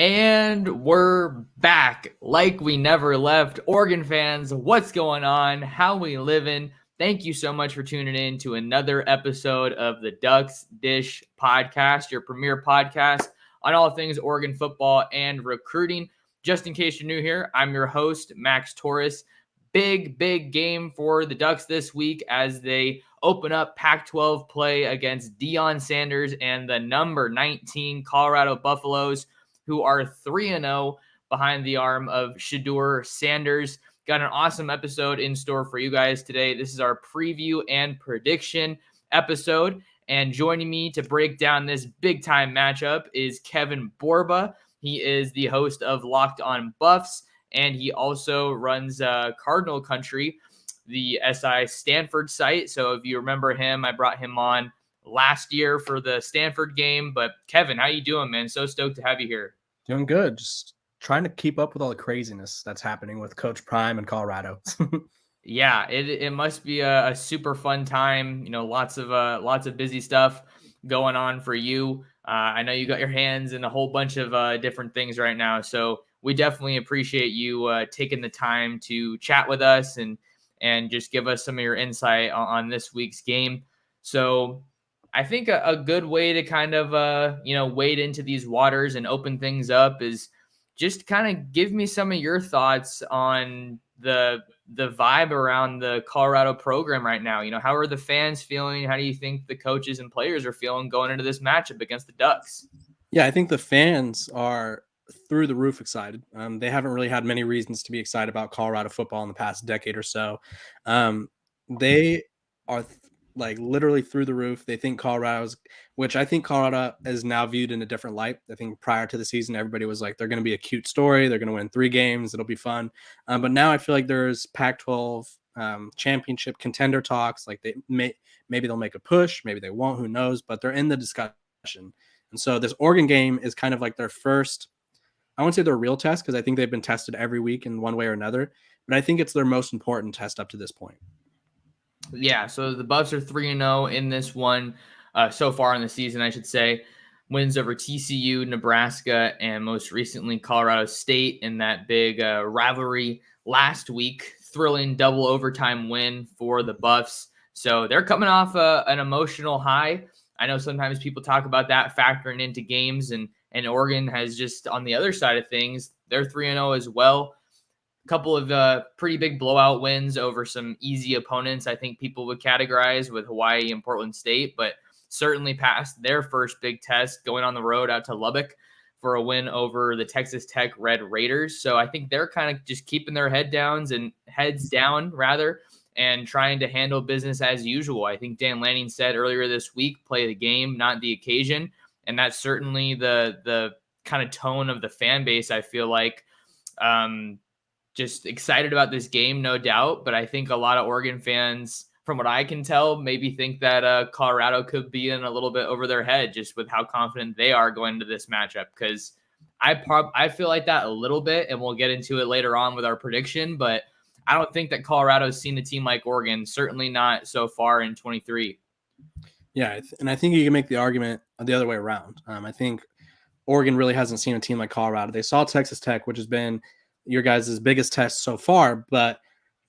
And we're back like we never left. Oregon fans, what's going on? How we living? Thank you so much for tuning in to another episode of the Ducks Dish podcast, your premier podcast on all things Oregon football and recruiting. Just in case you're new here, I'm your host, Max Torres. Big game for the Ducks this week as they open up Pac-12 play against Deion Sanders and the number 19 Colorado Buffaloes, who are 3-0 behind the arm of Shedeur Sanders. Got an awesome episode in store for you guys today. This is our preview and prediction episode. And joining me to break down this big-time matchup is Kevin Borba. He is the host of LockedOn Buffs, and he also runs Cardinal Country, the SI Stanford site. So if you remember him, I brought him on last year for the Stanford game. But Kevin, how you doing, man? So stoked to have you here. Doing good. Just trying to keep up with all the craziness that's happening with Coach Prime in Colorado. Yeah, it must be a super fun time. You know, lots of busy stuff going on for you. I know you got your hands in a whole bunch of different things right now, so we definitely appreciate you taking the time to chat with us and just give us some of your insight on this week's game. So I think a good way to kind of wade into these waters and open things up is just kind of give me some of your thoughts on the vibe around the Colorado program right now. You know, how are the fans feeling? How do you think the coaches and players are feeling going into this matchup against the Ducks? Yeah, I think the fans are through the roof excited. They haven't really had many reasons to be excited about Colorado football in the past decade or so. They are like literally through the roof. They think which I think Colorado is now viewed in a different light. I think prior to the season, everybody was like, they're going to be a cute story. They're going to win 3 games. It'll be fun. But now I feel like there's Pac-12 championship contender talks. Like maybe they'll make a push. Maybe they won't. Who knows? But they're in the discussion. And so this Oregon game is kind of like their first, I won't say their real test because I think they've been tested every week in one way or another. But I think it's their most important test up to this point. Yeah, so the Buffs are 3-0 in this one so far in the season, I should say. Wins over TCU, Nebraska, and most recently Colorado State in that big rivalry last week. Thrilling double overtime win for the Buffs. So they're coming off an emotional high. I know sometimes people talk about that factoring into games, and Oregon has just on the other side of things, they're 3-0 as well. Couple of pretty big blowout wins over some easy opponents, I think people would categorize with Hawaii and Portland State, but certainly passed their first big test going on the road out to Lubbock for a win over the Texas Tech Red Raiders. So I think they're kind of just keeping their heads down, and trying to handle business as usual. I think Dan Lanning said earlier this week, play the game, not the occasion. And that's certainly the kind of tone of the fan base, I feel like. Just excited about this game, no doubt. But I think a lot of Oregon fans, from what I can tell, maybe think that Colorado could be in a little bit over their head just with how confident they are going into this matchup. Because I feel like that a little bit, and we'll get into it later on with our prediction. But I don't think that Colorado's seen a team like Oregon, certainly not so far in 23. Yeah, and I think you can make the argument the other way around. I think Oregon really hasn't seen a team like Colorado. They saw Texas Tech, which has been your guys' biggest test so far, but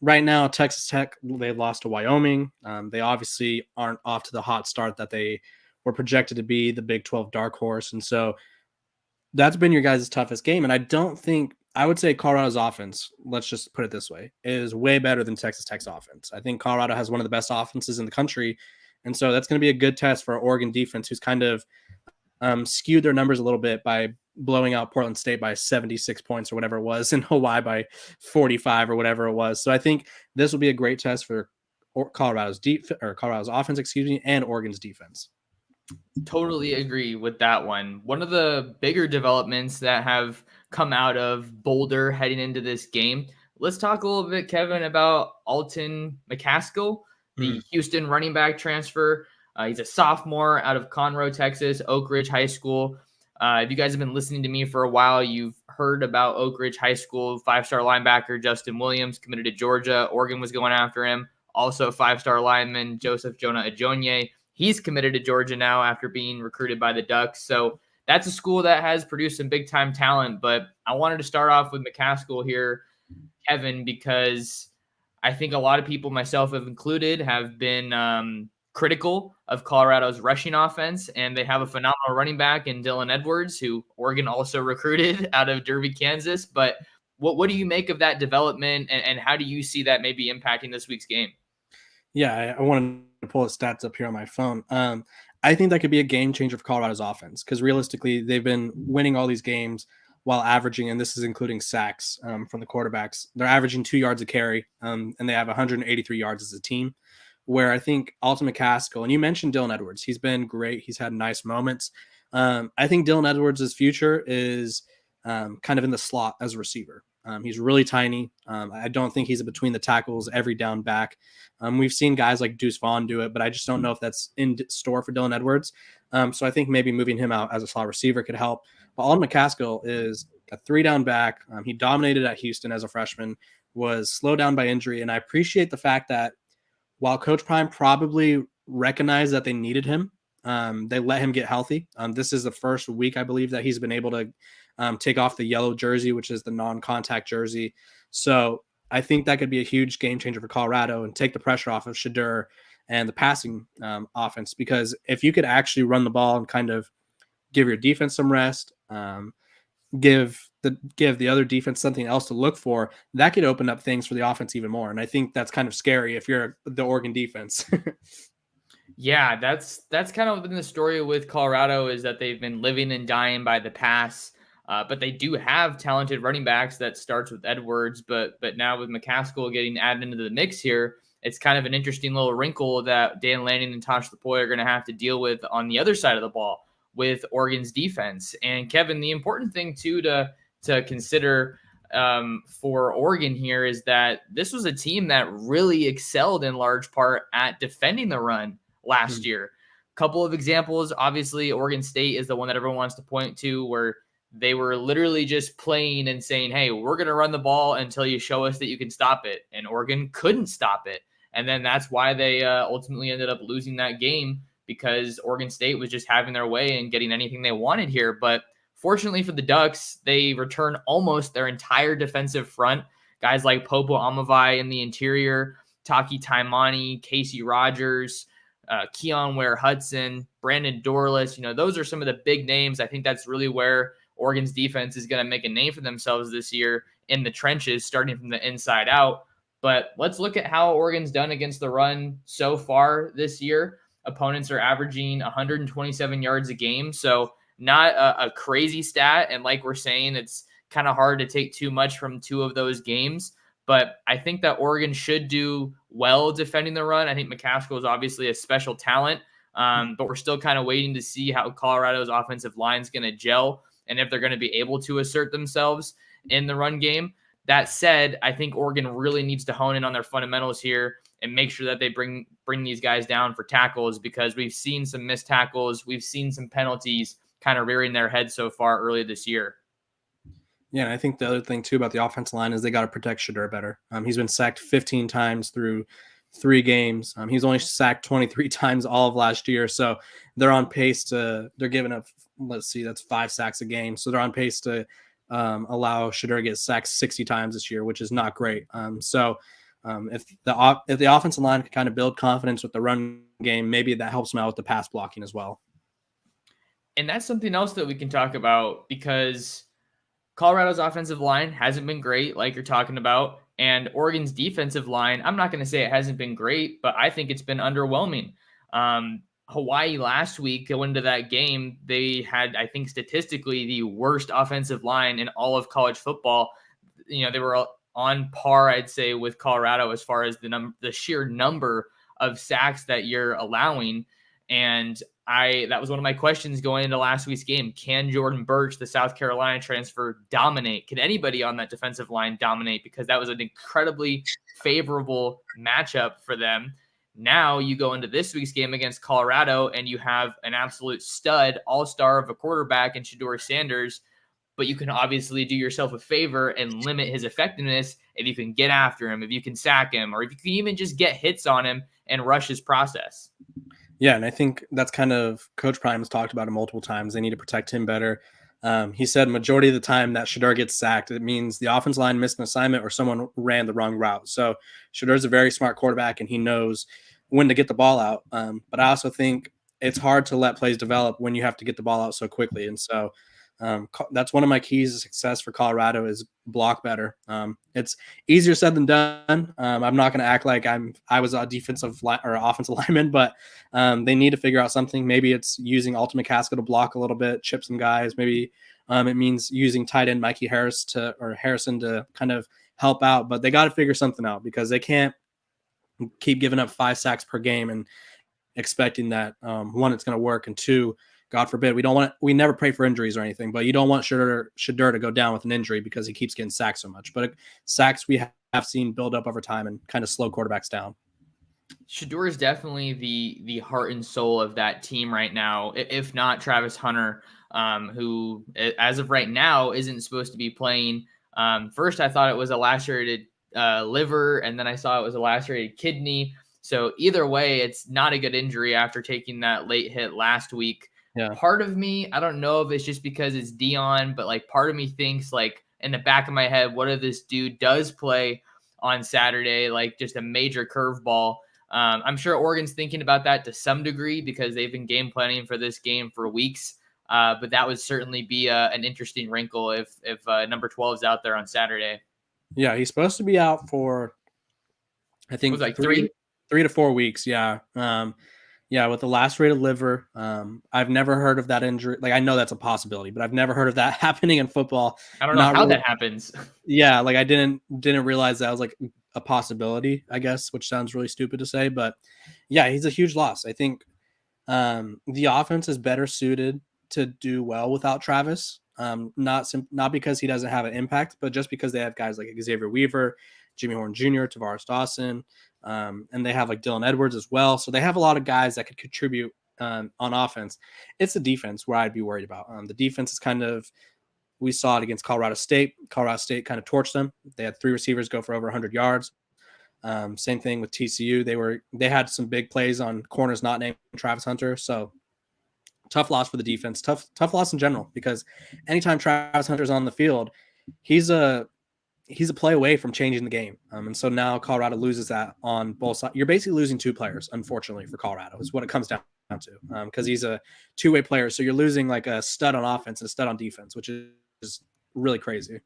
right now Texas Tech, they've lost to Wyoming. They obviously aren't off to the hot start that they were projected to be, the Big 12 dark horse, and so that's been your guys' toughest game. And I would say Colorado's offense, let's just put it this way, is way better than Texas Tech's offense. I think Colorado has one of the best offenses in the country, and so that's going to be a good test for our Oregon defense, who's kind of skewed their numbers a little bit by blowing out Portland State by 76 points or whatever it was, and Hawaii by 45 or whatever it was. So I think this will be a great test for Colorado's offense, and Oregon's defense. Totally agree with that one. One of the bigger developments that have come out of Boulder heading into this game. Let's talk a little bit, Kevin, about Alton McCaskill, the Houston running back transfer. He's a sophomore out of Conroe, Texas, Oak Ridge High School. If you guys have been listening to me for a while, you've heard about Oak Ridge High School. 5-star linebacker Justin Williams committed to Georgia. Oregon was going after him. Also 5-star lineman Joseph Jonah Ajonye. He's committed to Georgia now after being recruited by the Ducks. So that's a school that has produced some big time talent. But I wanted to start off with McCaskill here, Kevin, because I think a lot of people, myself have included, have been critical of Colorado's rushing offense, and they have a phenomenal running back in Dylan Edwards, who Oregon also recruited out of Derby, Kansas. But what do you make of that development, and how do you see that maybe impacting this week's game? Yeah, I wanted to pull the stats up here on my phone. I think that could be a game changer for Colorado's offense because realistically, they've been winning all these games while averaging, and this is including sacks from the quarterbacks. They're averaging 2 yards a carry, and they have 183 yards as a team. Where I think Alton McCaskill, and you mentioned Dylan Edwards, he's been great. He's had nice moments. I think Dylan Edwards' future is kind of in the slot as a receiver. He's really tiny. I don't think he's a between the tackles every down back. We've seen guys like Deuce Vaughn do it, but I just don't know if that's in store for Dylan Edwards. So I think maybe moving him out as a slot receiver could help. But Alton McCaskill is a 3-down back. He dominated at Houston as a freshman, was slowed down by injury. And I appreciate the fact that while Coach Prime probably recognized that they needed him, they let him get healthy. This is the first week, I believe, that he's been able to take off the yellow jersey, which is the non-contact jersey. So I think that could be a huge game changer for Colorado and take the pressure off of Shadur and the passing offense. Because if you could actually run the ball and kind of give your defense some rest, give the other defense something else to look for, that could open up things for the offense even more. And I think that's kind of scary if you're the Oregon defense. Yeah, that's kind of been the story with Colorado, is that they've been living and dying by the pass. But they do have talented running backs that starts with Edwards, but now with McCaskill getting added into the mix here, it's kind of an interesting little wrinkle that Dan Lanning and Tosh Lupoi are going to have to deal with on the other side of the ball with Oregon's defense. And Kevin, the important thing too to consider for Oregon here is that this was a team that really excelled in large part at defending the run last year. Couple of examples, obviously Oregon State is the one that everyone wants to point to, where they were literally just playing and saying, hey, we're going to run the ball until you show us that you can stop it. And Oregon couldn't stop it. And then that's why they ultimately ended up losing that game, because Oregon State was just having their way and getting anything they wanted here. But fortunately for the Ducks, they return almost their entire defensive front. Guys like Popo Amavai in the interior, Taki Taimani, Casey Rogers, Keon Ware-Hudson, Brandon Dorless. Those are some of the big names. I think that's really where Oregon's defense is going to make a name for themselves this year in the trenches, starting from the inside out. But let's look at how Oregon's done against the run so far this year. Opponents are averaging 127 yards a game, so not a crazy stat. And like we're saying, it's kind of hard to take too much from two of those games. But I think that Oregon should do well defending the run. I think McCaskill is obviously a special talent, but we're still kind of waiting to see how Colorado's offensive line is going to gel and if they're going to be able to assert themselves in the run game. That said, I think Oregon really needs to hone in on their fundamentals here and make sure that they bring these guys down for tackles, because we've seen some missed tackles. We've seen some penalties kind of rearing their head so far early this year. Yeah, and I think the other thing too about the offensive line is they got to protect Shadur better. He's been sacked 15 times through 3 games. He's only sacked 23 times all of last year, so they're on pace to. They're giving up. Let's see, that's 5 sacks a game. So they're on pace to allow Shadur to get sacked 60 times this year, which is not great. If the offensive line can kind of build confidence with the run game, maybe that helps them out with the pass blocking as well. And that's something else that we can talk about, because Colorado's offensive line hasn't been great, like you're talking about. And Oregon's defensive line, I'm not going to say it hasn't been great, but I think it's been underwhelming. Hawaii last week, going into that game, they had, I think, statistically the worst offensive line in all of college football. They were on par, I'd say, with Colorado as far as the sheer number of sacks that you're allowing. And that was one of my questions going into last week's game. Can Jordan Burch, the South Carolina transfer, dominate? Can anybody on that defensive line dominate? Because that was an incredibly favorable matchup for them. Now you go into this week's game against Colorado and you have an absolute stud, all-star of a quarterback in Shedeur Sanders, but you can obviously do yourself a favor and limit his effectiveness if you can get after him, if you can sack him, or if you can even just get hits on him and rush his process. Yeah, and I think that's kind of Coach Prime has talked about it multiple times. They need to protect him better. He said majority of the time that Shador gets sacked, it means the offense line missed an assignment or someone ran the wrong route. So Shador's a very smart quarterback, and he knows when to get the ball out. But I also think it's hard to let plays develop when you have to get the ball out so quickly. And so that's one of my keys to success for Colorado is block better. It's easier said than done. I'm not going to act like I was a defensive or offensive lineman, but they need to figure out something. Maybe it's using Ultimate Casket to block a little bit, chip some guys. Maybe it means using tight end Mikey Harrison to kind of help out. But they got to figure something out because they can't keep giving up 5 sacks per game and expecting that one, it's going to work, and two, God forbid, we never pray for injuries or anything, but you don't want Shador to go down with an injury because he keeps getting sacked so much. But sacks we have seen build up over time and kind of slow quarterbacks down. Shador is definitely the heart and soul of that team right now, if not Travis Hunter, who, as of right now, isn't supposed to be playing. First, I thought it was a lacerated liver, and then I saw it was a lacerated kidney. So either way, it's not a good injury after taking that late hit last week. Yeah. Part of me, I don't know if it's just because it's Dion, but like part of me thinks like in the back of my head, what if this dude does play on Saturday, like just a major curveball? I'm sure Oregon's thinking about that to some degree because they've been game planning for this game for weeks. But that would certainly be an interesting wrinkle if number 12 is out there on Saturday. Yeah, he's supposed to be out for, I think, like 3 to 4 weeks. Yeah. Yeah, with the lacerated liver. I've never heard of that injury. Like, I know that's a possibility, but I've never heard of that happening in football. I don't know how that happens. Yeah, like I didn't realize that was like a possibility, I guess, which sounds really stupid to say, but yeah, he's a huge loss. I think the offense is better suited to do well without Travis. Not because he doesn't have an impact, but just because they have guys like Xavier Weaver, Jimmy Horn Jr., Tavares Dawson, and they have like Dylan Edwards as well. So they have a lot of guys that could contribute on offense. It's the defense where I'd be worried about. The defense is kind of, we saw it against Colorado State. Colorado State kind of torched them. They had 3 receivers go for over 100 yards. Same thing with TCU. They had some big plays on corners not named Travis Hunter. So tough loss for the defense. Tough loss in general, because anytime Travis Hunter's on the field, he's a play away from changing the game. And so now Colorado loses that on both sides. You're basically losing 2 players, unfortunately, for Colorado, is what it comes down to, because he's a 2-way player. So you're losing like a stud on offense and a stud on defense, which is really crazy.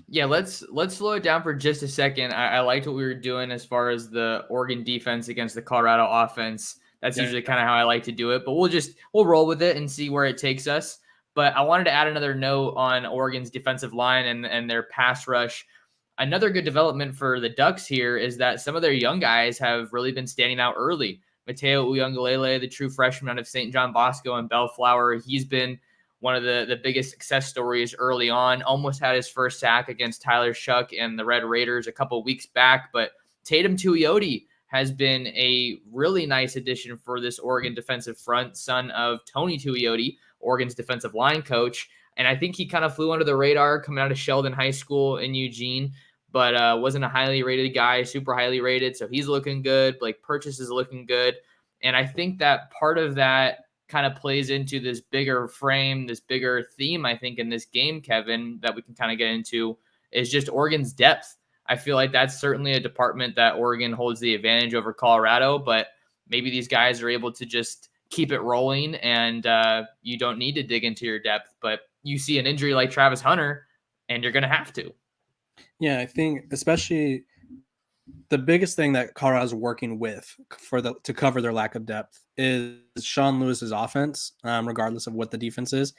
Yeah, let's slow it down for just a second. I liked what we were doing as far as the Oregon defense against the Colorado offense. That's usually kind of how I like to do it, but we'll roll with it and see where it takes us. But I wanted to add another note on Oregon's defensive line and their pass rush. Another good development for the Ducks here is that some of their young guys have really been standing out early. Mateo Uiagalelei, the true freshman out of St. John Bosco and Bellflower, he's been one of the biggest success stories early on. Almost had his first sack against Tyler Shuck and the Red Raiders a couple weeks back. But Tatum Tuioti has been a really nice addition for this Oregon defensive front, son of Tony Tuioti, Oregon's defensive line coach. And I think he kind of flew under the radar coming out of Sheldon High School in Eugene, but wasn't a highly rated guy, super highly rated. So he's looking good. Blake Purchase is looking good. And I think that part of that kind of plays into this bigger frame, this bigger theme, I think, in this game, Kevin, that we can kind of get into, is just Oregon's depth. I feel like that's certainly a department that Oregon holds the advantage over Colorado, but maybe these guys are able to just keep it rolling and you don't need to dig into your depth, but you see an injury like Travis Hunter and you're going to have to. Yeah, I think especially the biggest thing that Colorado's working with to cover their lack of depth is Sean Lewis's offense, regardless of what the defense is.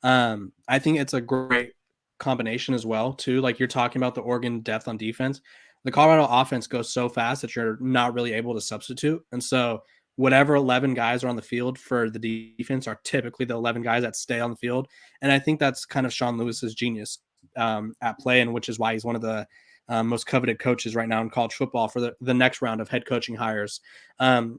I think it's a great combination as well, too. Like you're talking about the Oregon depth on defense. The Colorado offense goes so fast that you're not really able to substitute. And so whatever 11 guys are on the field for the defense are typically the 11 guys that stay on the field. And I think that's kind of Sean Lewis's genius at play, and which is why he's one of the most coveted coaches right now in college football for the next round of head coaching hires.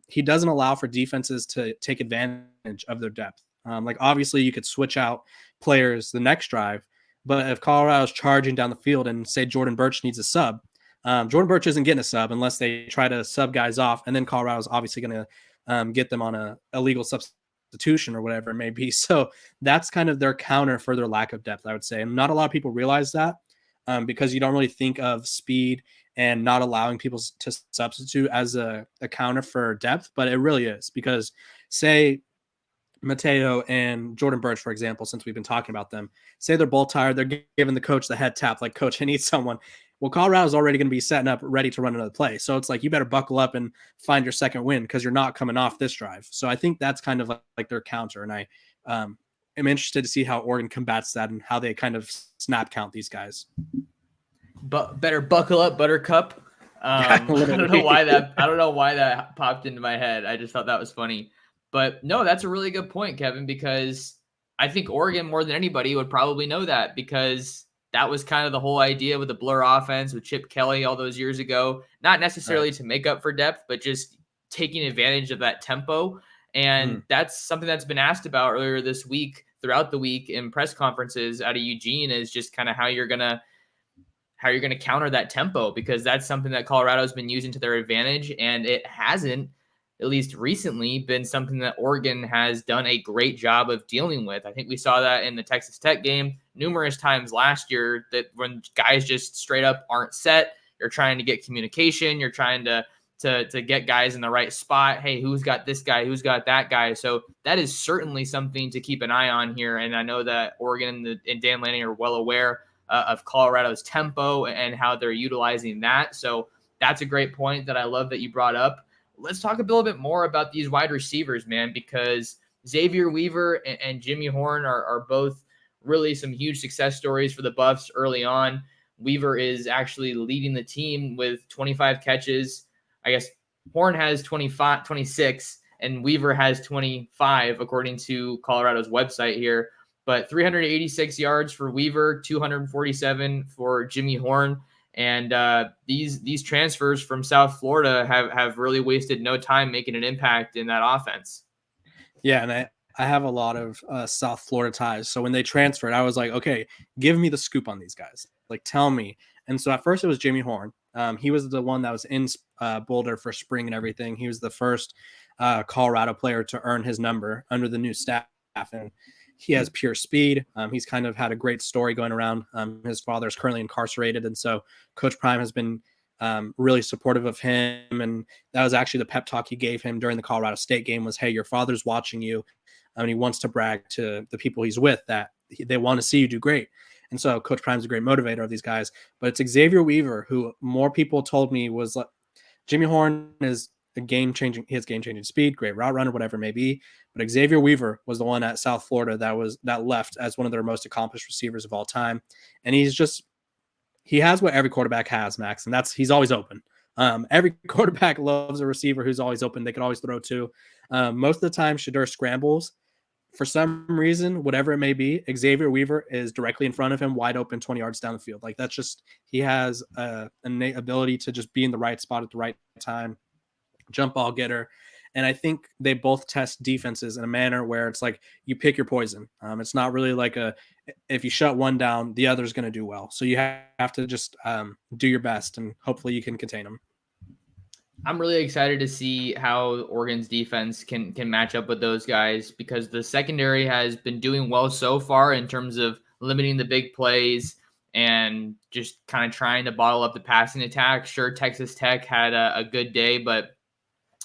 He doesn't allow for defenses to take advantage of their depth. Like obviously you could switch out players the next drive, but if Colorado's charging down the field and say Jordan Birch needs a sub, Jordan Birch isn't getting a sub unless they try to sub guys off, and then Colorado's obviously going to get them on a illegal substitution or whatever it may be. So that's kind of their counter for their lack of depth, I would say. And not a lot of people realize that because you don't really think of speed and not allowing people to substitute as a counter for depth, but it really is because say Mateo and Jordan Birch, for example, since we've been talking about them, say they're both tired, they're giving the coach the head tap, like, coach, I need someone. Well, Colorado's already going to be setting up, ready to run another play. So it's like, you better buckle up and find your second win because you're not coming off this drive. So I think that's kind of like their counter. And I am interested to see how Oregon combats that and how they kind of snap count these guys. But better buckle up, Buttercup. I don't know why that popped into my head. I just thought that was funny. But no, that's a really good point, Kevin, because I think Oregon more than anybody would probably know that because that was kind of the whole idea with the blur offense with Chip Kelly all those years ago. Not necessarily to make up for depth, but just taking advantage of that tempo. And that's something that's been asked about earlier this week, throughout the week in press conferences out of Eugene, is just kind of how you're going to counter that tempo, because that's something that Colorado's been using to their advantage. And it hasn't, at least recently, been something that Oregon has done a great job of dealing with. I think we saw that in the Texas Tech game numerous times last year, that when guys just straight up aren't set, you're trying to get communication, you're trying to get guys in the right spot. Hey, who's got this guy? Who's got that guy? So that is certainly something to keep an eye on here. And I know that Oregon and Dan Lanning are well aware of Colorado's tempo and how they're utilizing that. So that's a great point that I love that you brought up. Let's talk a little bit more about these wide receivers, man, because Xavier Weaver and Jimmy Horn are both really some huge success stories for the Buffs early on. Weaver is actually leading the team with 25 catches. I guess Horn has 26, and Weaver has 25, according to Colorado's website here. But 386 yards for Weaver, 247 for Jimmy Horn. And these transfers from South Florida have really wasted no time making an impact in that offense. Yeah, and I have a lot of South Florida ties. So when they transferred, I was like, okay, give me the scoop on these guys. Like, tell me. And so at first it was Jimmy Horn. He was the one that was in Boulder for spring and everything. He was the first Colorado player to earn his number under the new staff. And he has pure speed. He's kind of had a great story going around. His father is currently incarcerated. And so Coach Prime has been really supportive of him. And that was actually the pep talk he gave him during the Colorado State game was, hey, your father's watching you. And he wants to brag to the people he's with that they want to see you do great. And so Coach Prime's a great motivator of these guys. But it's Xavier Weaver, who more people told me was like, Jimmy Horn is a game-changing, he has game-changing speed, great route runner, whatever it may be. But Xavier Weaver was the one at South Florida that left as one of their most accomplished receivers of all time. And he has what every quarterback has, Max, and that's he's always open. Every quarterback loves a receiver who's always open. They can always throw to. Most of the time, Shedeur scrambles. For some reason, whatever it may be, Xavier Weaver is directly in front of him, wide open, 20 yards down the field. Like, that's just, he has an innate ability to just be in the right spot at the right time, jump ball getter. And I think they both test defenses in a manner where it's like you pick your poison. It's not really like if you shut one down, the other's going to do well. So you have to just do your best, and hopefully you can contain them. I'm really excited to see how Oregon's defense can match up with those guys, because the secondary has been doing well so far in terms of limiting the big plays and just kind of trying to bottle up the passing attack. Sure, Texas Tech had a good day, but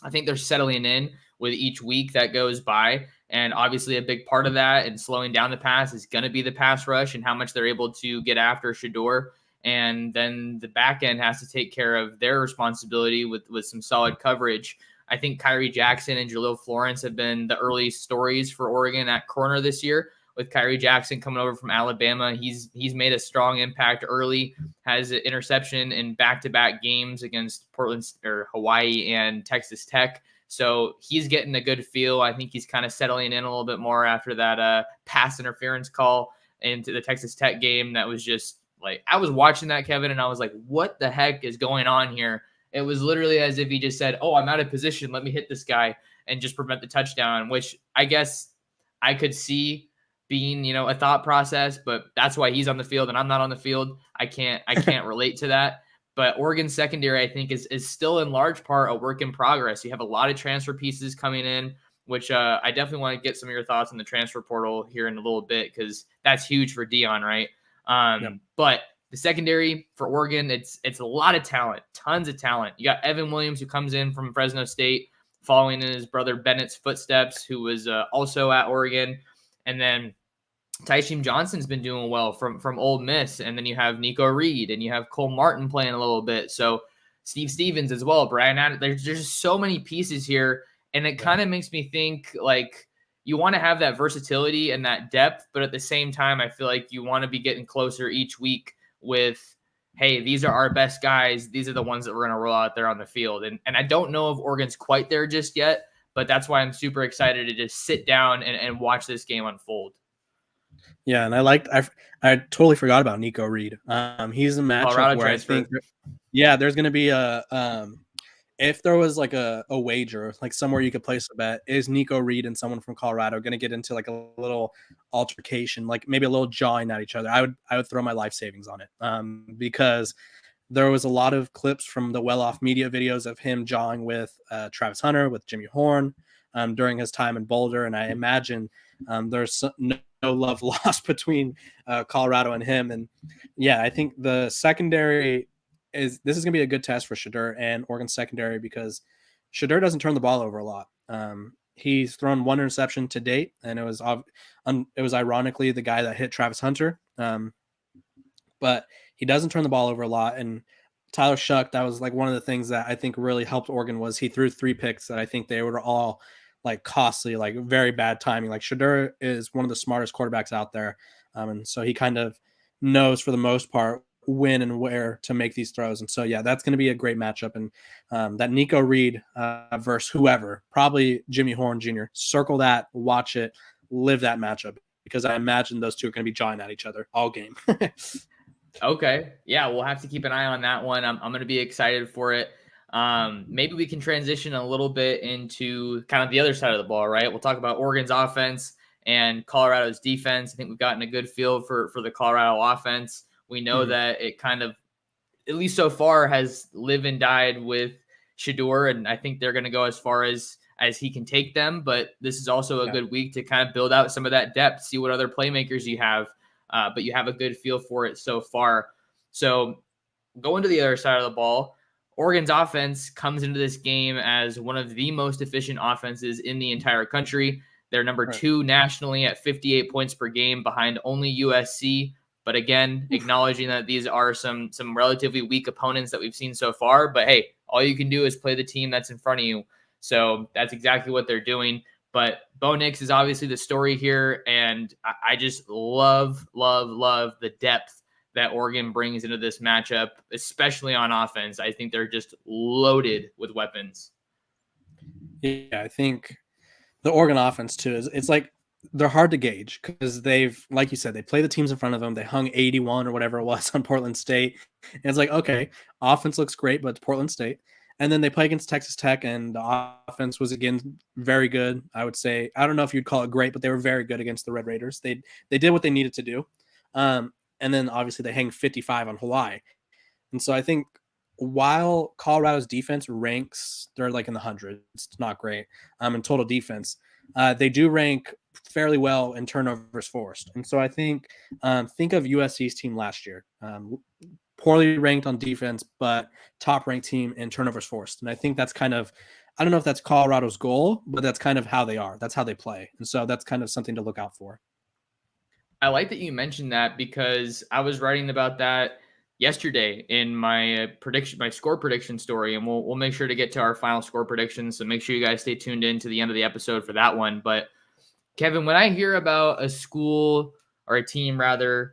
I think they're settling in with each week that goes by. And obviously a big part of that and slowing down the pass is going to be the pass rush and how much they're able to get after Shedeur. And then the back end has to take care of their responsibility with some solid coverage. I think Kyrie Jackson and Jaleel Florence have been the early stories for Oregon at corner this year. With Kyrie Jackson coming over from Alabama, he's made a strong impact early, has an interception in back-to-back games against Portland or Hawaii and Texas Tech. So he's getting a good feel. I think he's kind of settling in a little bit more after that pass interference call into the Texas Tech game. That was just like, I was watching that, Kevin, and I was like, what the heck is going on here? It was literally as if he just said, oh, I'm out of position, let me hit this guy and just prevent the touchdown, which I guess I could see being, a thought process, but that's why he's on the field and I'm not on the field. I can't relate to that. But Oregon's secondary, I think, is still in large part a work in progress. You have a lot of transfer pieces coming in, which I definitely want to get some of your thoughts on the transfer portal here in a little bit, because that's huge for Dion, right? Yep. But the secondary for Oregon, it's a lot of talent, tons of talent. You got Evan Williams, who comes in from Fresno State, following in his brother Bennett's footsteps, who was also at Oregon. And then Tyshim Johnson's been doing well from Ole Miss, and then you have Nico Reed, and you have Cole Martin playing a little bit. So Steve Stevens as well, Brian Adams. There's just so many pieces here, and it kind of makes me think like you want to have that versatility and that depth, but at the same time, I feel like you want to be getting closer each week with, hey, these are our best guys. These are the ones that we're going to roll out there on the field. And I don't know if Oregon's quite there just yet, but that's why I'm super excited to just sit down and watch this game unfold. Yeah, and I totally forgot about Nico Reed. He's a matchup Colorado where transfer. I think, there's going to be if there was like a wager, like somewhere you could place a bet, is Nico Reed and someone from Colorado going to get into like a little altercation, like maybe a little jawing at each other? I would throw my life savings on it, because there was a lot of clips from the well-off media videos of him jawing with Travis Hunter, with Jimmy Horn, during his time in Boulder, and I imagine there's no love lost between Colorado and him. And yeah, I think the secondary this is going to be a good test for Shedeur and Oregon secondary, because Shedeur doesn't turn the ball over a lot. He's thrown one interception to date, and it was ironically the guy that hit Travis Hunter. But he doesn't turn the ball over a lot. And Tyler Shuck, that was like one of the things that I think really helped Oregon, was he threw 3 picks that I think they were all like costly, like very bad timing. Like Shedeur is one of the smartest quarterbacks out there. And so he kind of knows for the most part when and where to make these throws. And so, yeah, that's going to be a great matchup. And that Nico Reed versus whoever, probably Jimmy Horn Jr., circle that, watch it, live that matchup, because I imagine those two are going to be jawing at each other all game. Okay. Yeah, we'll have to keep an eye on that one. I'm going to be excited for it. Maybe we can transition a little bit into kind of the other side of the ball, right? We'll talk about Oregon's offense and Colorado's defense. I think we've gotten a good feel for the Colorado offense. We know that it kind of, at least so far, has lived and died with Shedeur, and I think they're going to go as far as he can take them. But this is also a good week to kind of build out some of that depth, see what other playmakers you have. But you have a good feel for it so far. So going to the other side of the ball, Oregon's offense comes into this game as one of the most efficient offenses in the entire country. They're number 2 nationally at 58 points per game, behind only USC. But again, acknowledging that these are some relatively weak opponents that we've seen so far. But hey, all you can do is play the team that's in front of you. So that's exactly what they're doing. But Bo Nix is obviously the story here, and I just love the depth that Oregon brings into this matchup, especially on offense. I think they're just loaded with weapons. Yeah, I think the Oregon offense too it's like they're hard to gauge, because they've, like you said, they play the teams in front of them. They hung 81 or whatever it was on Portland State. And it's like, okay, offense looks great, but it's Portland State. And then they play against Texas Tech, and the offense was, again, very good. I would say, I don't know if you'd call it great, but they were very good against the Red Raiders. They did what they needed to do. And then obviously they hang 55 on Hawaii. And so I think while Colorado's defense ranks, they're like in the hundreds, it's not great in total defense. They do rank fairly well in turnovers forced. And so I think of USC's team last year. Poorly ranked on defense, but top ranked team in turnovers forced. And I think that's kind of, I don't know if that's Colorado's goal, but that's kind of how they are. That's how they play. And so that's kind of something to look out for. I like that you mentioned that, because I was writing about that yesterday in my score prediction story, and we'll make sure to get to our final score predictions. So make sure you guys stay tuned in to the end of the episode for that one. But Kevin, when I hear about a school, or a team rather,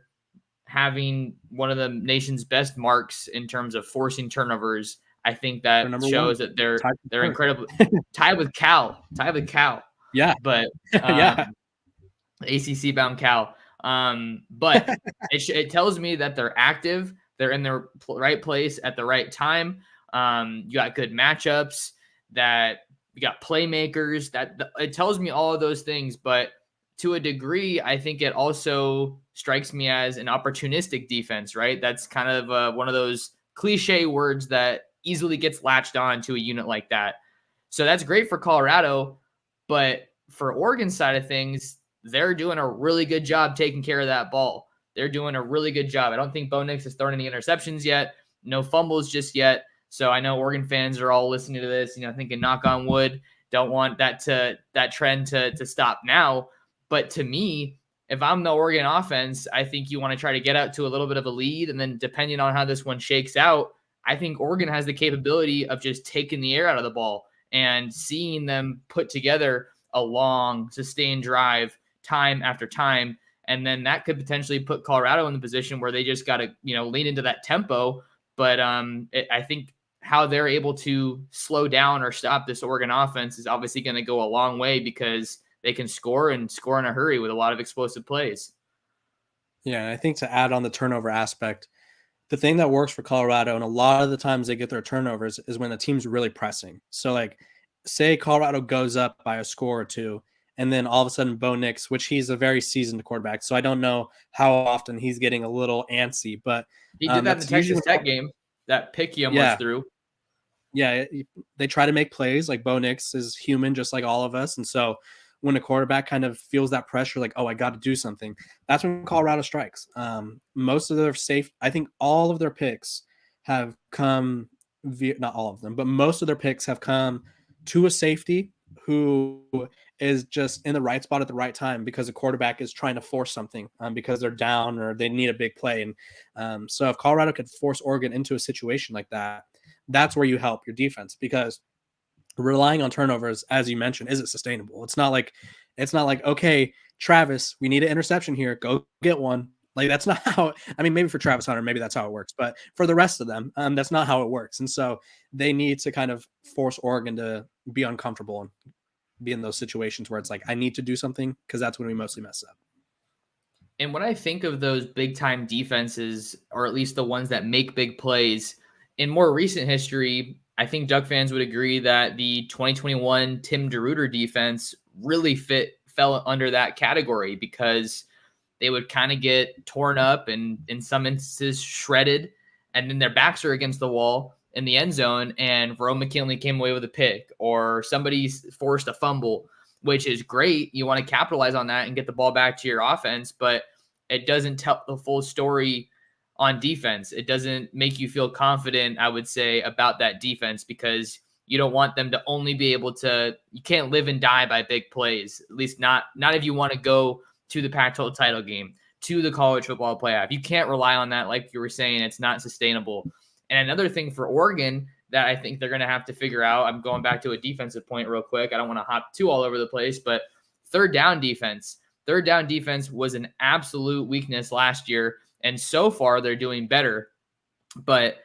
having one of the nation's best marks in terms of forcing turnovers, I think that shows that they're incredibly tied with Cal. Yeah. But ACC bound Cal. But it tells me that they're active. They're in the right place at the right time. You got good matchups, that you got playmakers. That it tells me all of those things. But to a degree, I think it also strikes me as an opportunistic defense, right? That's kind of one of those cliche words that easily gets latched on to a unit like that. So that's great for Colorado, but for Oregon's side of things, they're doing a really good job taking care of that ball. They're doing a really good job. I don't think Bo Nix has thrown any interceptions yet, no fumbles just yet. So I know Oregon fans are all listening to this, thinking knock on wood, don't want that trend to stop now. But to me, if I'm the Oregon offense, I think you want to try to get out to a little bit of a lead, and then depending on how this one shakes out, I think Oregon has the capability of just taking the air out of the ball and seeing them put together a long, sustained drive time after time. And then that could potentially put Colorado in the position where they just got to, lean into that tempo. But I think how they're able to slow down or stop this Oregon offense is obviously going to go a long way, because they can score and score in a hurry with a lot of explosive plays. Yeah, and I think to add on the turnover aspect, the thing that works for Colorado, and a lot of the times they get their turnovers, is when the team's really pressing. So, like, say Colorado goes up by a score or two, and then all of a sudden Bo Nix, which he's a very seasoned quarterback, so I don't know how often he's getting a little antsy, but He did that in the that's usually Texas Tech game, that pick he almost yeah, threw. yeah, they try to make plays. Like, Bo Nix is human, just like all of us, and so when a quarterback kind of feels that pressure, like, oh, I got to do something, that's when Colorado strikes. Most of their I think all of their picks have come via, not all of them, but most of their picks have come to a safety who is just in the right spot at the right time, because the quarterback is trying to force something, because they're down or they need a big play. And so if Colorado could force Oregon into a situation like that, that's where you help your defense, because relying on turnovers, as you mentioned, isn't sustainable. It's not like, okay, Travis, we need an interception here, go get one. Like, that's not how, I mean, maybe for Travis Hunter, maybe that's how it works, but for the rest of them, that's not how it works. And so they need to kind of force Oregon to be uncomfortable and be in those situations where it's like, I need to do something, because that's when we mostly mess up. And when I think of those big time defenses, or at least the ones that make big plays, in more recent history, I think Duck fans would agree that the 2021 Tim DeRuyter defense really fell under that category, because they would kind of get torn up and in some instances shredded, and then their backs are against the wall in the end zone, and Verone McKinley came away with a pick, or somebody forced a fumble, which is great. You want to capitalize on that and get the ball back to your offense, but it doesn't tell the full story on defense. It doesn't make you feel confident, I would say, about that defense, because you don't want them to only be able to, you can't live and die by big plays, at least not if you want to go to the Pac-12 title game, to the college football playoff. You can't rely on that. Like you were saying, it's not sustainable. And another thing for Oregon that I think they're going to have to figure out, I'm going back to a defensive point real quick, I don't want to hop too all over the place, but third down defense. Third down defense was an absolute weakness last year, and so far they're doing better. But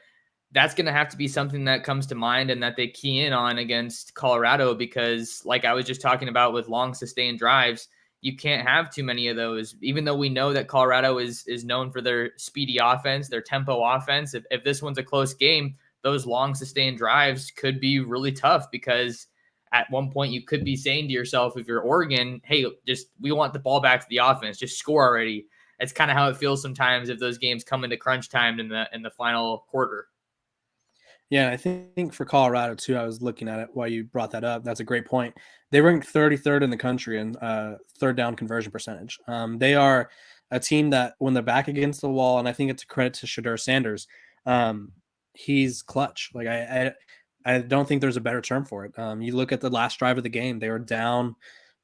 that's going to have to be something that comes to mind and that they key in on against Colorado, because like I was just talking about with long sustained drives, you can't have too many of those, even though we know that Colorado is known for their speedy offense, their tempo offense. If this one's a close game, those long sustained drives could be really tough, because at one point you could be saying to yourself, if you're Oregon, hey, we want the ball back to the offense, just score already. It's kind of how it feels sometimes if those games come into crunch time in the final quarter. Yeah, I think for Colorado too, I was looking at it while you brought that up. That's a great point. They ranked 33rd in the country in third down conversion percentage. They are a team that, when they're back against the wall, and I think it's a credit to Shedeur Sanders, he's clutch. Like, I don't think there's a better term for it. You look at the last drive of the game, they were down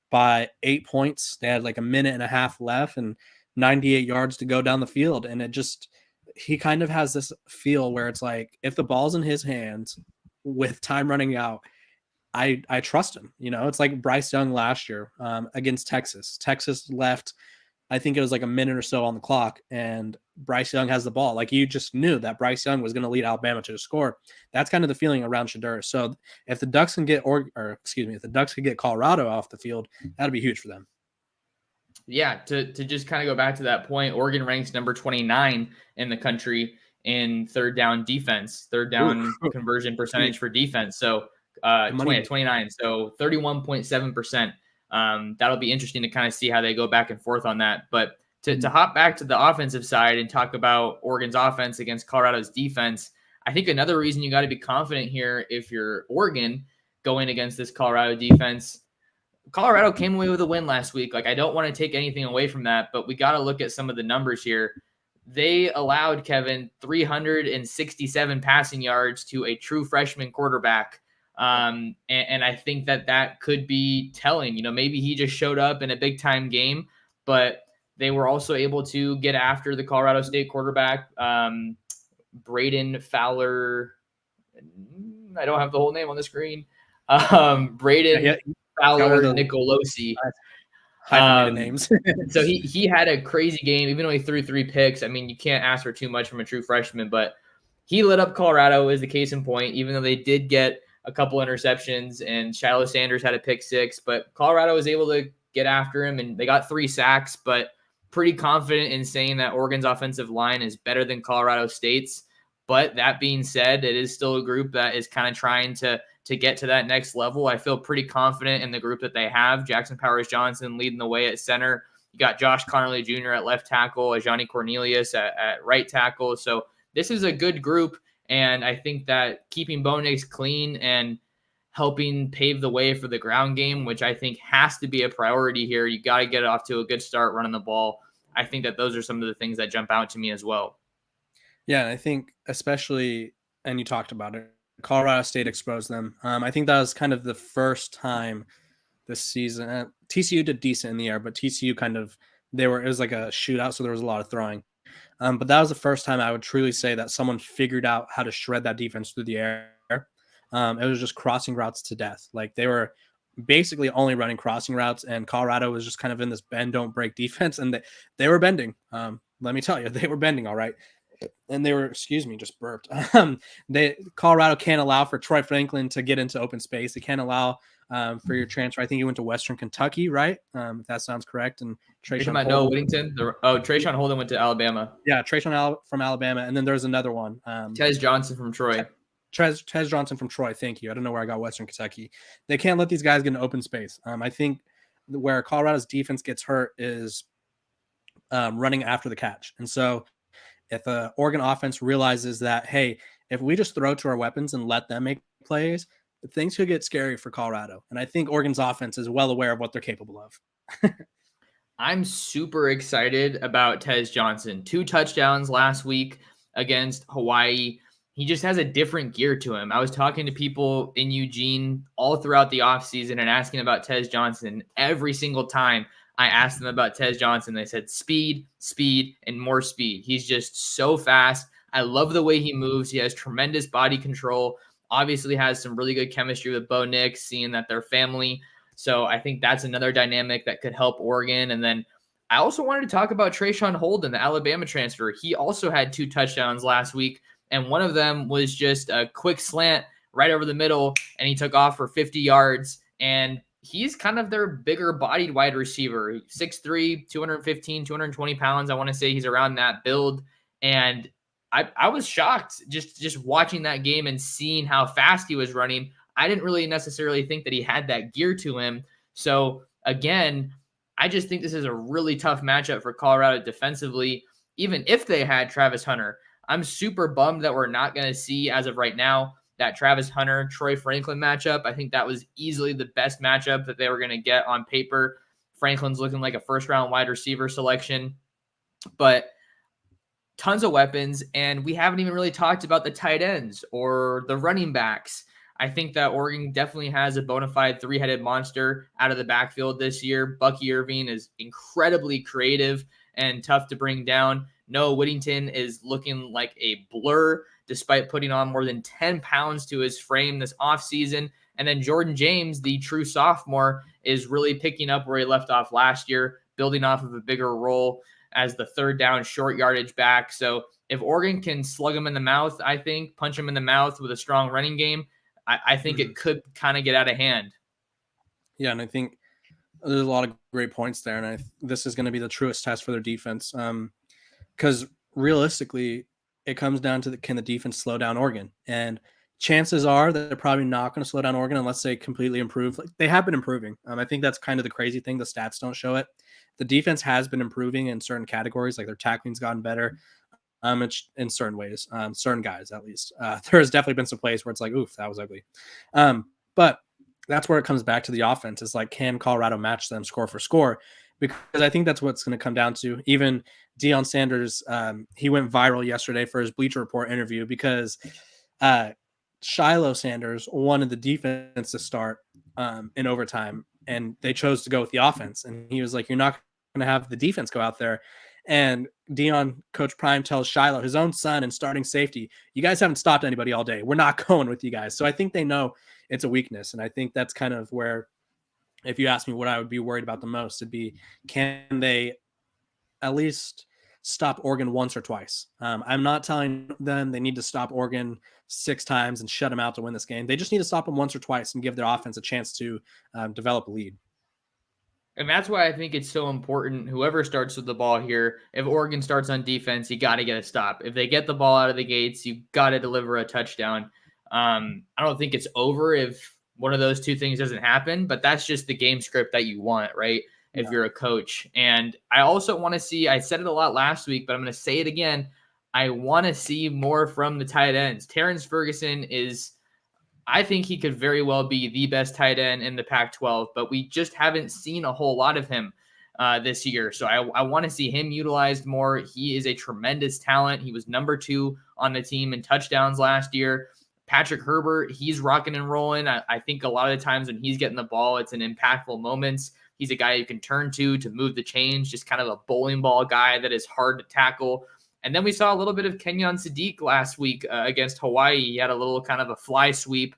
by 8 points. They had like a minute and a half left and 98 yards to go down the field, and he kind of has this feel where it's like, if the ball's in his hands with time running out, I trust him. It's like Bryce Young last year against Texas. Texas left, I think it was like a minute or so on the clock, and Bryce Young has the ball. Like, you just knew that Bryce Young was going to lead Alabama to the score. That's kind of the feeling around Shedeur. So if the Ducks can if the Ducks can get Colorado off the field, that'd be huge for them. Yeah, to just kind of go back to that point, Oregon ranks number 29 in the country in third down defense, third down conversion percentage for defense. So 29, so 31.7%. That'll be interesting to kind of see how they go back and forth on that. But to hop back to the offensive side and talk about Oregon's offense against Colorado's defense, I think another reason you got to be confident here if you're Oregon going against this Colorado defense. Colorado came away with a win last week. Like, I don't want to take anything away from that, but we got to look at some of the numbers here. They allowed Kevin 367 passing yards to a true freshman quarterback. And I think that could be telling. Maybe he just showed up in a big time game, but they were also able to get after the Colorado State quarterback, Braden Fowler. I don't have the whole name on the screen. Braden Fowler Nicolosi. Hyphenated names. So he had a crazy game, even though he threw 3 picks. I mean, you can't ask for too much from a true freshman, but he lit up Colorado is the case in point, even though they did get a couple interceptions and Shiloh Sanders had a pick 6, but Colorado was able to get after him and they got 3 sacks, but pretty confident in saying that Oregon's offensive line is better than Colorado State's. But that being said, it is still a group that is kind of trying to get to that next level. I feel pretty confident in the group that they have. Jackson Powers Johnson leading the way at center. You got Josh Connerly Jr. at left tackle, Ajani Cornelius at right tackle. So this is a good group, and I think that keeping Bo Nix clean and helping pave the way for the ground game, which I think has to be a priority here. You got to get off to a good start running the ball. I think that those are some of the things that jump out to me as well. Yeah, and I think especially, and you talked about it, Colorado State exposed them. I think that was kind of the first time this season. TCU did decent in the air, but TCU it was like a shootout, so there was a lot of throwing. But that was the first time I would truly say that someone figured out how to shred that defense through the air. It was just crossing routes to death. Like, they were basically only running crossing routes, and Colorado was just kind of in this bend, don't break defense, and they were bending. Let me tell you, they were bending all right. And they were, just burped. Colorado can't allow for Troy Franklin to get into open space. They can't allow for your transfer. I think he went to Western Kentucky, right? If that sounds correct. And Trayshawn Noah Whittington. Trayshawn Holden went to Alabama. Yeah, Trayshawn from Alabama. And then there's another one. Tez Johnson from Troy. Tez Johnson from Troy. Thank you. I don't know where I got Western Kentucky. They can't let these guys get into open space. I think where Colorado's defense gets hurt is running after the catch. And so if the Oregon offense realizes that, hey, if we just throw to our weapons and let them make plays, things could get scary for Colorado. And I think Oregon's offense is well aware of what they're capable of. I'm super excited about Tez Johnson. 2 touchdowns last week against Hawaii. He just has a different gear to him. I was talking to people in Eugene all throughout the offseason and asking about Tez Johnson. Every single time I asked them about Tez Johnson, they said speed, and more speed. He's just so fast. I love the way he moves. He has tremendous body control. Obviously has some really good chemistry with Bo Nix, seeing that they're family. So I think that's another dynamic that could help Oregon. And then I also wanted to talk about Trayshawn Holden, the Alabama transfer. He also had 2 touchdowns last week, and one of them was just a quick slant right over the middle, and he took off for 50 yards. And he's kind of their bigger bodied wide receiver, 6'3", 215, 220 pounds. I want to say he's around that build. And I was shocked just watching that game and seeing how fast he was running. I didn't really necessarily think that he had that gear to him. So again, I just think this is a really tough matchup for Colorado defensively, even if they had Travis Hunter. I'm super bummed that we're not going to see, as of right now, that Travis Hunter, Troy Franklin matchup. I think that was easily the best matchup that they were going to get on paper. Franklin's looking like a first-round wide receiver selection. But tons of weapons, and we haven't even really talked about the tight ends or the running backs. I think that Oregon definitely has a bona fide 3-headed monster out of the backfield this year. Bucky Irving is incredibly creative and tough to bring down. Noah Whittington is looking like a blur despite putting on more than 10 pounds to his frame this offseason. And then Jordan James, the true sophomore, is really picking up where he left off last year, building off of a bigger role as the 3rd down short yardage back. So if Oregon can slug him in the mouth, I think, punch him in the mouth with a strong running game, I think it could kind of get out of hand. Yeah, and I think there's a lot of great points there, and this is going to be the truest test for their defense. Because realistically, it comes down to can the defense slow down Oregon? And chances are that they're probably not going to slow down Oregon unless they completely improve. Like, they have been improving. I think that's kind of the crazy thing. The stats don't show it. The defense has been improving in certain categories, like their tackling's gotten better. It's in certain ways, certain guys at least. There's definitely been some plays where it's like, oof, that was ugly. But that's where it comes back to the offense. Is like, can Colorado match them score for score? Because I think that's what's going to come down to. Even Deion Sanders, he went viral yesterday for his Bleacher Report interview because Shiloh Sanders wanted the defense to start in overtime, and they chose to go with the offense. And he was like, "You're not going to have the defense go out there." And Deion, Coach Prime, tells Shiloh, his own son and starting safety, "You guys haven't stopped anybody all day. We're not going with you guys." So I think they know it's a weakness, and I think that's kind of where, if you ask me what I would be worried about the most, it'd be, can they at least stop Oregon once or twice? I'm not telling them they need to stop Oregon 6 times and shut them out to win this game. They just need to stop them once or twice and give their offense a chance to develop a lead. And that's why I think it's so important. Whoever starts with the ball here, if Oregon starts on defense, you got to get a stop. If they get the ball out of the gates, you got to deliver a touchdown. I don't think it's over if one of those two things doesn't happen, but that's just the game script that you want, right? If you're a coach. And I also want to see, I said it a lot last week, but I'm going to say it again. I want to see more from the tight ends. Terrence Ferguson is, I think he could very well be the best tight end in the Pac-12, but we just haven't seen a whole lot of him this year. So I want to see him utilized more. He is a tremendous talent. He was number 2 on the team in touchdowns last year. Patrick Herbert, he's rocking and rolling. I think a lot of the times when he's getting the ball, it's in impactful moments. He's a guy you can turn to move the chains, just kind of a bowling ball guy that is hard to tackle. And then we saw a little bit of Kenyon Sadiq last week against Hawaii. He had a little kind of a fly sweep.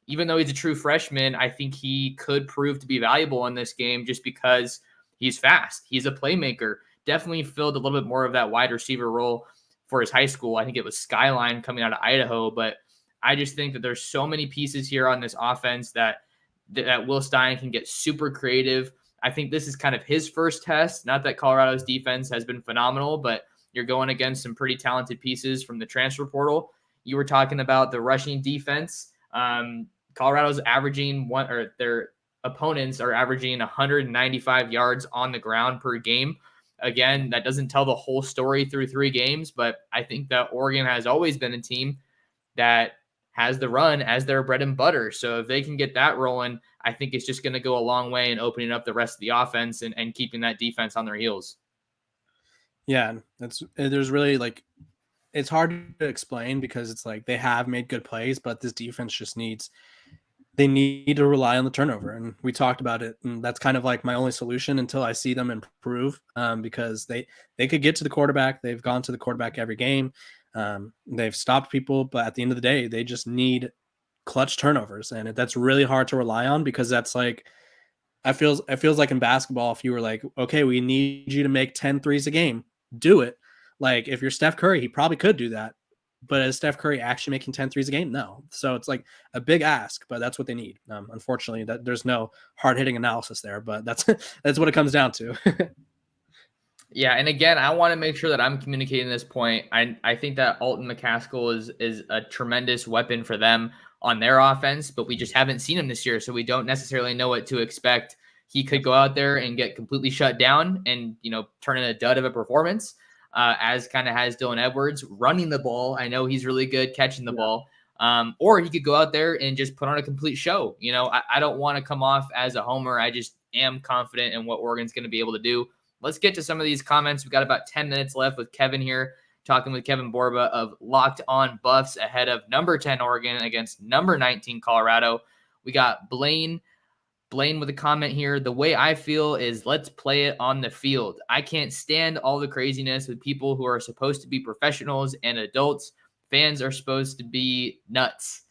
Even though he's a true freshman, I think he could prove to be valuable in this game just because he's fast. He's a playmaker. Definitely filled a little bit more of that wide receiver role for his high school. I think it was Skyline coming out of Idaho, but I just think that there's so many pieces here on this offense that Will Stein can get super creative. I think this is kind of his first test. Not that Colorado's defense has been phenomenal, but you're going against some pretty talented pieces from the transfer portal. You were talking about the rushing defense. Colorado's averaging their opponents are averaging 195 yards on the ground per game. Again, that doesn't tell the whole story through 3 games, but I think that Oregon has always been a team that has the run as their bread and butter. So if they can get that rolling, I think it's just going to go a long way in opening up the rest of the offense and keeping that defense on their heels. Yeah, there's really like, it's hard to explain because it's like they have made good plays, but this defense just they need to rely on the turnover. And we talked about it. And that's kind of like my only solution until I see them improve, because they could get to the quarterback. They've gone to the quarterback every game. They've stopped people, but at the end of the day, they just need clutch turnovers. And that's really hard to rely on because that's like, it feels like in basketball, if you were like, okay, we need you to make 10 threes a game, do it. Like if you're Steph Curry, he probably could do that. But is Steph Curry actually making 10 threes a game? No. So it's like a big ask, but that's what they need. Unfortunately, that there's no hard-hitting analysis there, but that's what it comes down to. Yeah, and again, I want to make sure that I'm communicating this point. I think that Alton McCaskill is a tremendous weapon for them on their offense, but we just haven't seen him this year, so we don't necessarily know what to expect. He could go out there and get completely shut down and turn in a dud of a performance, as kind of has Dylan Edwards running the ball. I know he's really good catching the ball. Or he could go out there and just put on a complete show. I don't want to come off as a homer. I just am confident in what Oregon's going to be able to do. Let's get to some of these comments. We've got about 10 minutes left with Kevin here, talking with Kevin Borba of Locked On Buffs ahead of number 10 Oregon against number 19 Colorado. We got Blaine with a comment here. The way I feel is let's play it on the field. I can't stand all the craziness with people who are supposed to be professionals and adults. Fans are supposed to be nuts.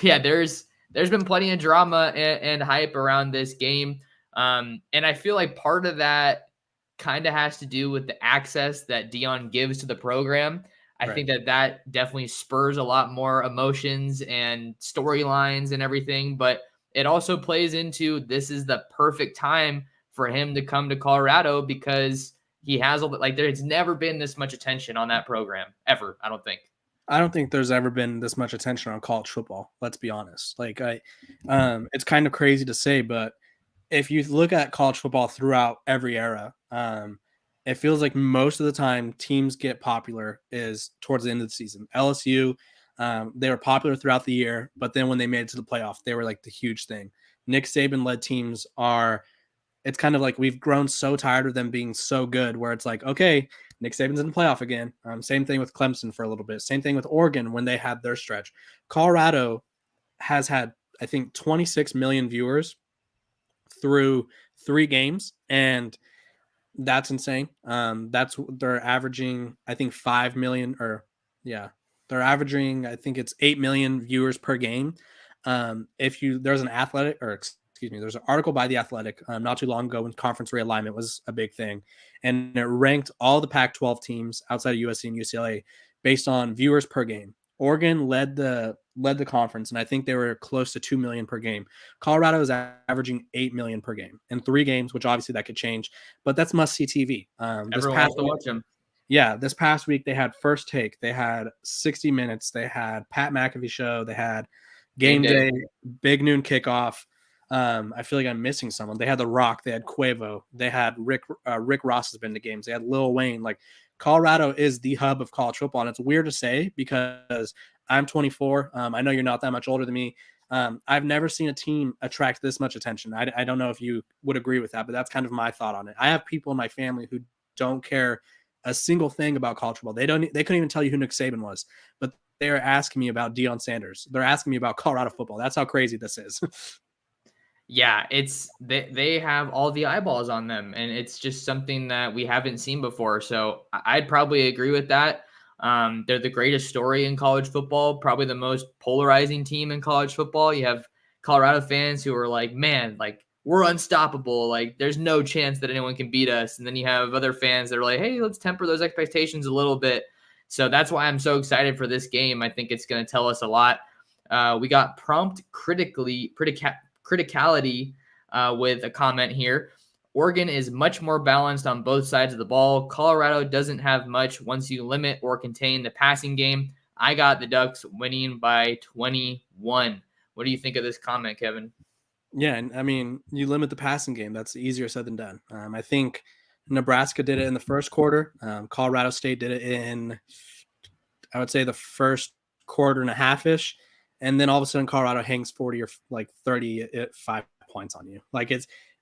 Yeah, there's been plenty of drama and hype around this game. And I feel like part of that kind of has to do with the access that Deion gives to the program. I think that definitely spurs a lot more emotions and storylines and everything, but it also plays into this is the perfect time for him to come to Colorado because he has there's never been this much attention on that program ever. I don't think there's ever been this much attention on college football. Let's be honest. It's kind of crazy to say, but if you look at college football throughout every era, it feels like most of the time teams get popular is towards the end of the season. LSU, they were popular throughout the year, but then when they made it to the playoff, they were like the huge thing. Nick Saban led teams are, it's kind of like we've grown so tired of them being so good where it's like, okay, Nick Saban's in the playoff again. Same thing with Clemson for a little bit. Same thing with Oregon when they had their stretch. Colorado has had, I think, 26 million viewers through 3 games, and that's insane. That's they're averaging, I think, 5 million, or yeah, they're averaging, I think it's 8 million viewers per game. If you there's an athletic, or excuse me, there's an article by the Athletic not too long ago when conference realignment was a big thing, and it ranked all the Pac-12 teams outside of USC and UCLA based on viewers per game. Oregon led the conference, and I think they were close to 2 million per game. Colorado is averaging 8 million per game in 3 games, which obviously that could change, but that's must see TV. Everyone wants to watch them. Yeah, this past week they had First Take, they had 60 Minutes, they had Pat McAfee Show, they had Game Day, Big Noon Kickoff. I feel like I'm missing someone. They had The Rock, they had Quavo, they had Rick Ross has been to games, they had Lil Wayne. Like, Colorado is the hub of college football, and it's weird to say because I'm 24. I know you're not that much older than me. I've never seen a team attract this much attention. I don't know if you would agree with that, but that's kind of my thought on it. I have people in my family who don't care a single thing about college football. They couldn't even tell you who Nick Saban was, but they're asking me about Deion Sanders. They're asking me about Colorado football. That's how crazy this is. Yeah, it's they have all the eyeballs on them, and it's just something that we haven't seen before. So I'd probably agree with that. They're the greatest story in college football, probably the most polarizing team in college football. You have Colorado fans who are like, man, like, we're unstoppable. Like, there's no chance that anyone can beat us. And then you have other fans that are like, hey, let's temper those expectations a little bit. So that's why I'm so excited for this game. I think it's going to tell us a lot. We got prompt criticality with a comment here. Oregon is much more balanced on both sides of the ball. Colorado doesn't have much once you limit or contain the passing game. I got the Ducks winning by 21. What do you think of this comment, Kevin? Yeah, and I mean, you limit the passing game. That's easier said than done. I think Nebraska did it in the first quarter. Colorado State did it in, I would say, the first quarter and a half-ish. And then all of a sudden Colorado hangs 40 or like 35 points on you. Like,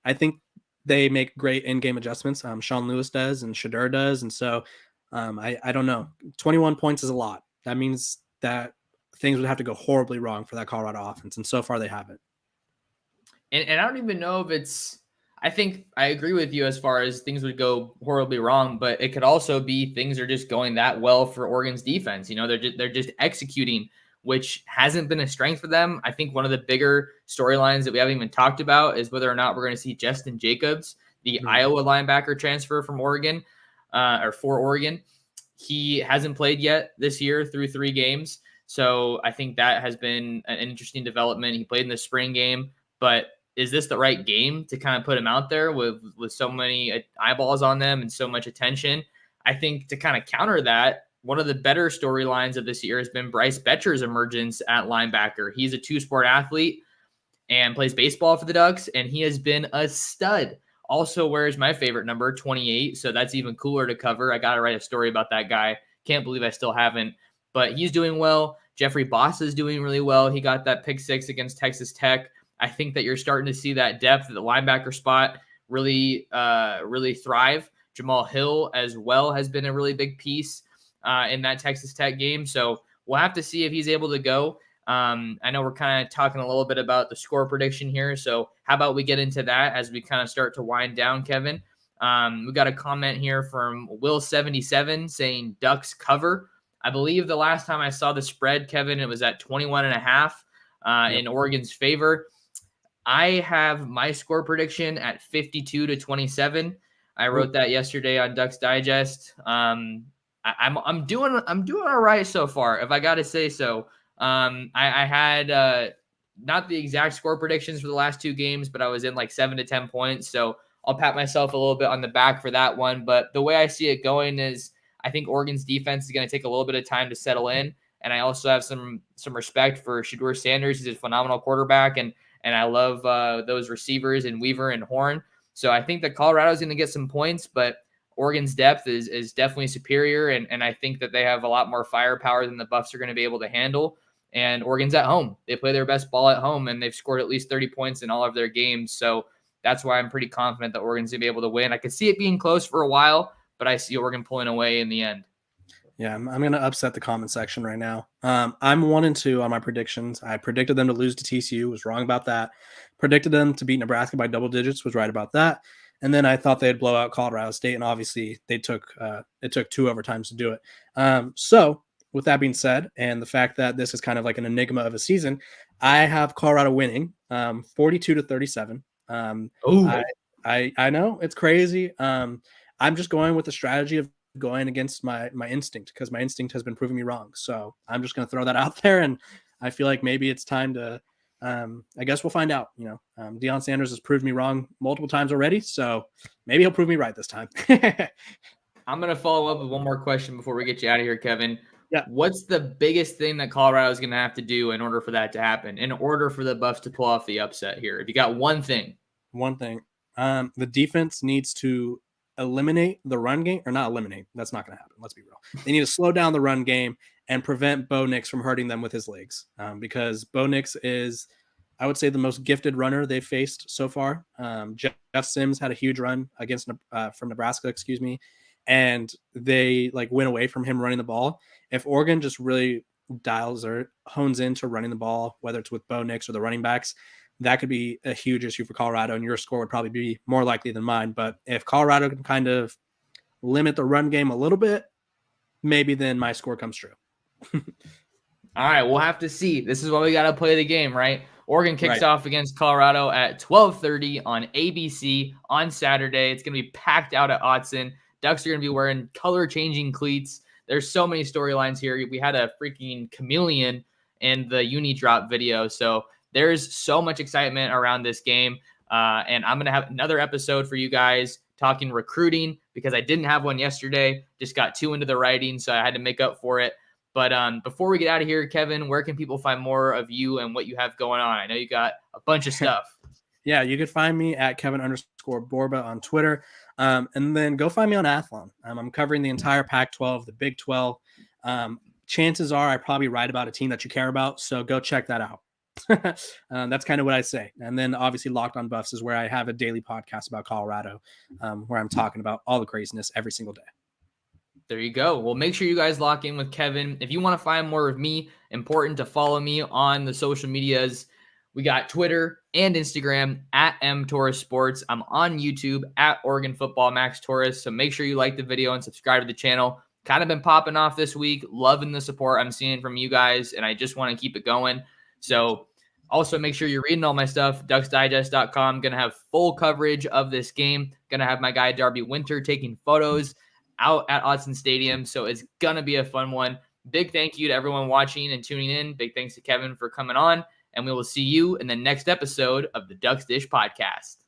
I think they make great in-game adjustments. Sean Lewis does and Shadur does. And so I don't know. 21 points is a lot. That means that things would have to go horribly wrong for that Colorado offense. And so far they haven't. And I don't even know if it's – I think I agree with you as far as things would go horribly wrong, but it could also be things are just going that well for Oregon's defense. You know, they're just executing, which hasn't been a strength for them. I think one of the bigger storylines that we haven't even talked about is whether or not we're going to see Justin Jacobs, the Iowa linebacker transfer from Oregon, or for Oregon. He hasn't played yet this year through 3 games. So I think that has been an interesting development. He played in the spring game, but is this the right game to kind of put him out there with so many eyeballs on them and so much attention? I think to kind of counter that, one of the better storylines of this year has been Bryce Betcher's emergence at linebacker. He's a 2-sport athlete and plays baseball for the Ducks, and he has been a stud. Also wears my favorite number, 28, so that's even cooler to cover. I got to write a story about that guy. Can't believe I still haven't. But he's doing well. Jeffrey Boss is doing really well. He got that pick 6 against Texas Tech. I think that you're starting to see that depth at the linebacker spot really thrive. Jamal Hill as well has been a really big piece in that Texas Tech game. So we'll have to see if he's able to go. I know we're kind of talking a little bit about the score prediction here. So how about we get into that as we kind of start to wind down, Kevin? We got a comment here from Will77 saying Ducks cover. I believe the last time I saw the spread, Kevin, it was at 21.5 in Oregon's favor. I have my score prediction at 52-27. I wrote that yesterday on Ducks Digest. I'm doing all right so far, if I got to say so. I had not the exact score predictions for the last 2 games, but I was in like 7 to 10 points. So I'll pat myself a little bit on the back for that one. But the way I see it going is I think Oregon's defense is going to take a little bit of time to settle in. And I also have some respect for Shadur Sanders. He's a phenomenal quarterback. And I love those receivers in Weaver and Horn. So I think that Colorado is going to get some points, but Oregon's depth is definitely superior, and I think that they have a lot more firepower than the Buffs are going to be able to handle. And Oregon's at home. They play their best ball at home, and they've scored at least 30 points in all of their games. So that's why I'm pretty confident that Oregon's going to be able to win. I could see it being close for a while, but I see Oregon pulling away in the end. Yeah, I'm going to upset the comment section right now. I'm 1-2 on my predictions. I predicted them to lose to TCU, was wrong about that. Predicted them to beat Nebraska by double digits, was right about that. And then I thought they'd blow out Colorado State, and obviously it took 2 overtimes to do it. So with that being said, and the fact that this is kind of like an enigma of a season, I have Colorado winning 42-37. I know it's crazy. I'm just going with the strategy of going against my instinct, because my instinct has been proving me wrong. So I'm just going to throw that out there, and I feel like maybe it's time to I guess we'll find out. Deion Sanders has proved me wrong multiple times already, so maybe he'll prove me right this time. I'm going to follow up with one more question before we get you out of here, Kevin. Yeah. What's the biggest thing that Colorado is going to have to do in order for that to happen, in order for the Buffs to pull off the upset here? If you got one thing. The defense needs to eliminate the run game, or not eliminate. That's not going to happen. Let's be real. They need to slow down the run game and prevent Bo Nix from hurting them with his legs, because Bo Nix is, I would say, the most gifted runner they've faced so far. Jeff Sims had a huge run against from Nebraska, and they went away from him running the ball. If Oregon just really dials or hones into running the ball, whether it's with Bo Nix or the running backs, that could be a huge issue for Colorado, and your score would probably be more likely than mine. But if Colorado can kind of limit the run game a little bit, maybe then my score comes true. All right, we'll have to see. This is why we got to play the game, right? Oregon kicks off against Colorado at 12:30 on ABC on Saturday. It's going to be packed out at Autzen. Ducks are going to be wearing color-changing cleats. There's so many storylines here. We had a freaking chameleon in the uni drop video, so there's so much excitement around this game. And I'm going to have another episode for you guys talking recruiting, because I didn't have one yesterday. Just got too into the writing, so I had to make up for it. But before we get out of here, Kevin, where can people find more of you and what you have going on? I know you got a bunch of stuff. Yeah, you could find me at Kevin_Borba on Twitter. And then go find me on Athlon. I'm covering the entire Pac-12, the Big 12. Chances are I probably write about a team that you care about, so go check that out. That's kind of what I say. And then obviously Locked On Buffs is where I have a daily podcast about Colorado, where I'm talking about all the craziness every single day. There you go. Well, make sure you guys lock in with Kevin. If you want to find more of me, important to follow me on the social medias. We got Twitter and Instagram at mtorresports. I'm on YouTube at Oregon Football Max Torres. So make sure you like the video and subscribe to the channel. Kind of been popping off this week. Loving the support I'm seeing from you guys, and I just want to keep it going. So also make sure you're reading all my stuff. DucksDigest.com. Going to have full coverage of this game. Going to have my guy Darby Winter taking photos out at Autzen Stadium. So it's going to be a fun one. Big thank you to everyone watching and tuning in. Big thanks to Kevin for coming on. And we will see you in the next episode of the Ducks Dish Podcast.